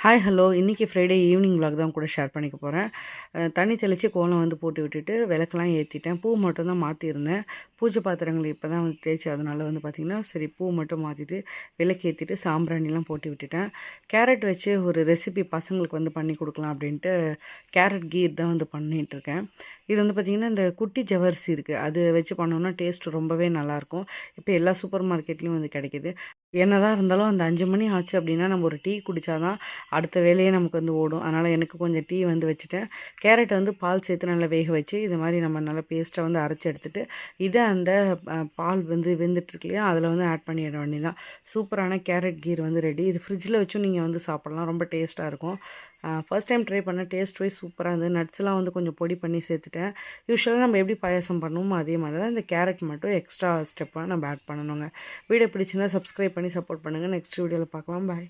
Hi hello இன்றைக்கி Friday evening vlog தான் கூட ஷேர் பண்ணிக்க போகிறேன். தண்ணி தெளித்து கோலம் வந்து போட்டு விட்டுட்டு விளக்கெல்லாம் ஏற்றிட்டேன். பூ மட்டும் தான் மாற்றிருந்தேன். பூஜை பாத்திரங்கள் இப்போ தான் வந்து தேய்ச்சி அதனால் வந்து பார்த்திங்கன்னா சரி பூ மட்டும் மாற்றிட்டு விளக்கு ஏற்றிட்டு சாம்பிராணிலாம் போட்டு விட்டுட்டேன். கேரட் வச்சு ஒரு ரெசிபி பசங்களுக்கு வந்து பண்ணி கொடுக்கலாம் அப்படின்ட்டு கேரட் கீர் தான் வந்து பண்ணிகிட்ருக்கேன். இது வந்து பார்த்திங்கன்னா இந்த குட்டி ஜவரிசி இருக்குது, அது வச்சு பண்ணோன்னா டேஸ்ட் ரொம்பவே நல்லாயிருக்கும். இப்போ எல்லா சூப்பர் மார்க்கெட்லேயும் வந்து கிடைக்கிது. என்னதான் இருந்தாலும் அந்த 5 மணி ஆச்சு அப்படின்னா நம்ம ஒரு டீ குடித்தா தான் அடுத்த வேலையே நமக்கு வந்து ஓடும். அதனால் எனக்கு கொஞ்சம் டீ வந்து வச்சுட்டேன். கேரட்டை வந்து பால் சேர்த்து நல்லா வேக வச்சு இது மாதிரி நம்ம நல்லா பேஸ்ட்டை வந்து அரைச்சி எடுத்துகிட்டு இதை அந்த பால் வந்து வெந்துட்டுருக்கு இல்லையா, அதில் வந்து ஆட் பண்ணிட வேண்டியதான். சூப்பரான கேரட் கீர் வந்து ரெடி. இது ஃப்ரிட்ஜில் வச்சும் நீங்கள் வந்து சாப்பிட்லாம், ரொம்ப டேஸ்ட்டாக இருக்கும். ஃபர்ஸ்ட் டைம் ட்ரை பண்ண டேஸ்ட் வைஸ் சூப்பராக இருந்தது. நட்ஸ்லாம் வந்து கொஞ்சம் பொடி பண்ணி சேர்த்துட்டேன். யூஸ்வலாக நம்ம எப்படி பாயாசம் பண்ணுவோமோ அதே மாதிரி தான் இந்த கேரட் மட்டும் எக்ஸ்ட்ரா ஸ்டெப்பாக நம்ம ஆட் பண்ணணுங்க. வீடியோ பிடிச்சிருந்தா சப்ஸ்கிரைப் பண்ணி சப்போர்ட் பண்ணுங்கள். நெக்ஸ்ட் வீடியோவில் பார்க்கலாம். பாய்.